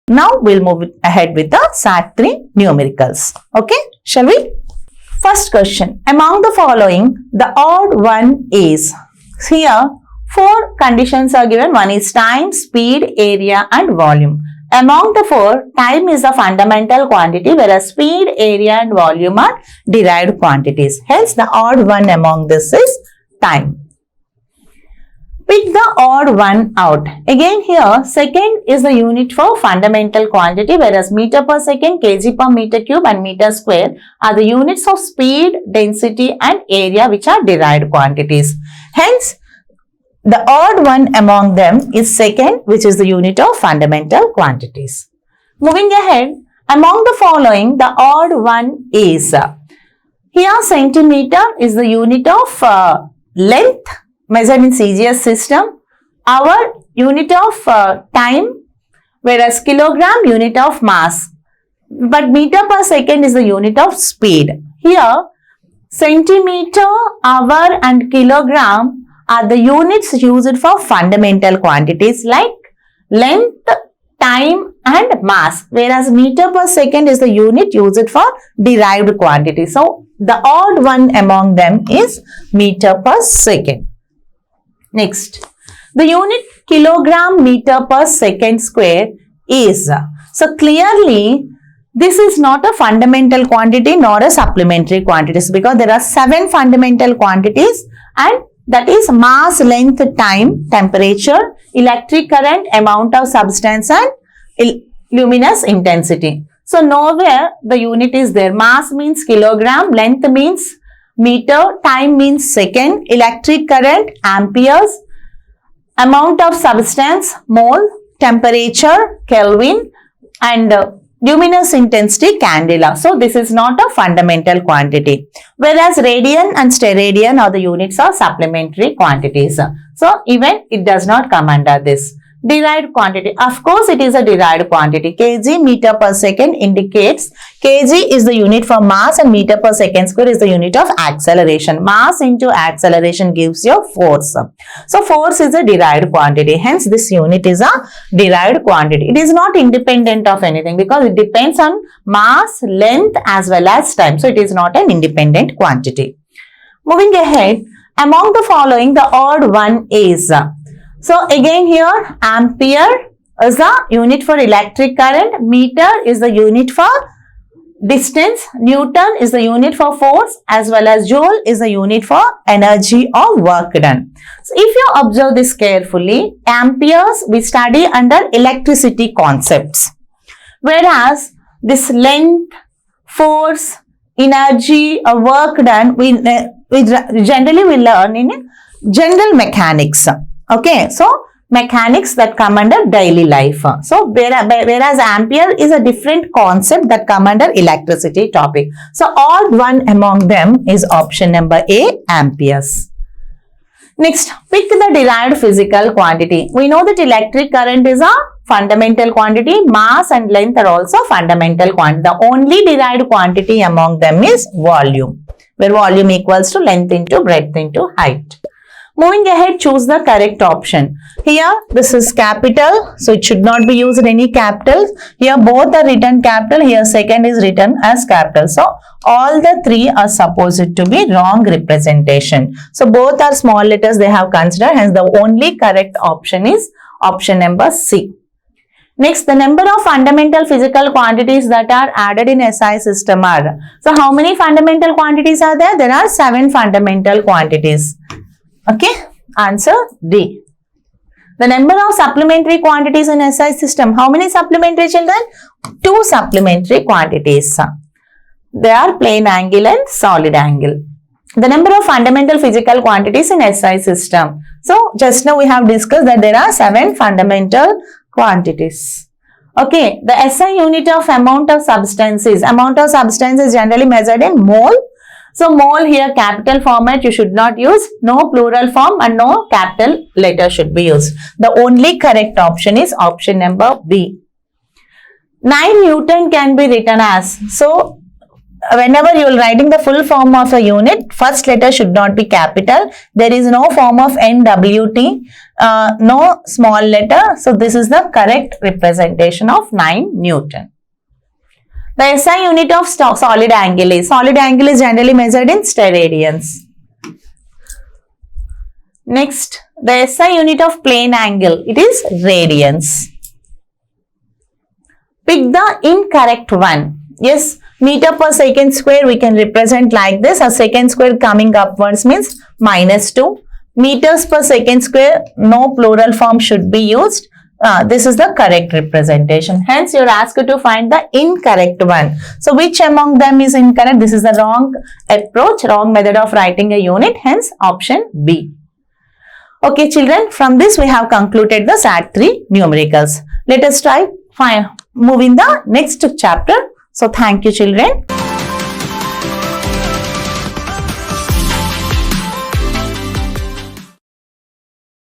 Now we'll move ahead with the sat-03 numericals. Okay, shall we? First question. Among the following, the odd one is. Here, 4 conditions are given. One is time, speed, area and volume. Among the 4, time is a fundamental quantity, whereas speed, area and volume are derived quantities. Hence, the odd one among this is time. Pick the odd one out. Again here, second is the unit for fundamental quantity, whereas meter per second, kg per meter cube and meter square are the units of speed, density and area which are derived quantities. Hence, the odd one among them is second, which is the unit of fundamental quantities. Moving ahead, among the following, the odd one is. Here, centimeter is the unit of length measured in CGS system. Our unit of time, whereas kilogram unit of mass. But meter per second is the unit of speed. Here, centimeter, hour and kilogram are the units used for fundamental quantities like length, time and mass, whereas meter per second is the unit used for derived quantity. So, the odd one among them is meter per second. Next, the unit kilogram meter per second square is. So, clearly, this is not a fundamental quantity nor a supplementary quantity because there are 7 fundamental quantities and that is mass, length, time, temperature, electric current, amount of substance and luminous intensity. So, nowhere the unit is there. Mass means kilogram, length means meter, time means second, electric current, amperes, amount of substance, mole, temperature, Kelvin and luminous intensity, candela. So, this is not a fundamental quantity. Whereas, radian and steradian are the units of supplementary quantities. So, even it does not come under this. Derived quantity. Of course, it is a derived quantity. Kg meter per second indicates kg is the unit for mass and meter per second square is the unit of acceleration. Mass into acceleration gives you force. So, force is a derived quantity. Hence, this unit is a derived quantity. It is not independent of anything because it depends on mass, length as well as time. So, it is not an independent quantity. Moving ahead, among the following, the odd one is. So, again here, ampere is the unit for electric current, meter is the unit for distance, Newton is the unit for force as well as joule is the unit for energy or work done. So, if you observe this carefully, amperes we study under electricity concepts, whereas this length, force, energy or work done we generally learn in general mechanics. Okay, so mechanics that come under daily life. So, whereas ampere is a different concept that come under electricity topic. So, odd one among them is option number A, amperes. Next, pick the derived physical quantity. We know that electric current is a fundamental quantity. Mass and length are also fundamental quantity. The only derived quantity among them is volume, where volume equals to length into breadth into height. Moving ahead, choose the correct option. Here, this is capital, so it should not be used in any capitals. Here, both are written capital. Here, second is written as capital. So, all the 3 are supposed to be wrong representation. So, both are small letters they have considered. Hence, the only correct option is option number C. Next, the number of fundamental physical quantities that are added in SI system are. So, how many fundamental quantities are there? There are 7 fundamental quantities. Okay, answer D. The number of supplementary quantities in SI system. How many supplementary children? 2 supplementary quantities. They are plane angle and solid angle. The number of fundamental physical quantities in SI system. So, just now we have discussed that there are 7 fundamental quantities. Okay, the SI unit of amount of substance is generally measured in mole. So, mole here capital format you should not use, no plural form and no capital letter should be used. The only correct option is option number B. 9 Newton can be written as, so whenever you are writing the full form of a unit, first letter should not be capital. There is no form of NWT, no small letter. So this is the correct representation of 9 Newton. The SI unit of solid angle is generally measured in steradians. Next, the SI unit of plane angle, it is radians. Pick the incorrect one. Yes, meter per second square we can represent like this. A second square coming upwards means -2. Meters per second square, no plural form should be used. This is the correct representation. Hence, you are asked to find the incorrect one. So, which among them is incorrect? This is the wrong approach, wrong method of writing a unit. Hence, option B. Okay, children, from this we have concluded the SAT-3 numericals. Let us try move in the next chapter. So, thank you, children.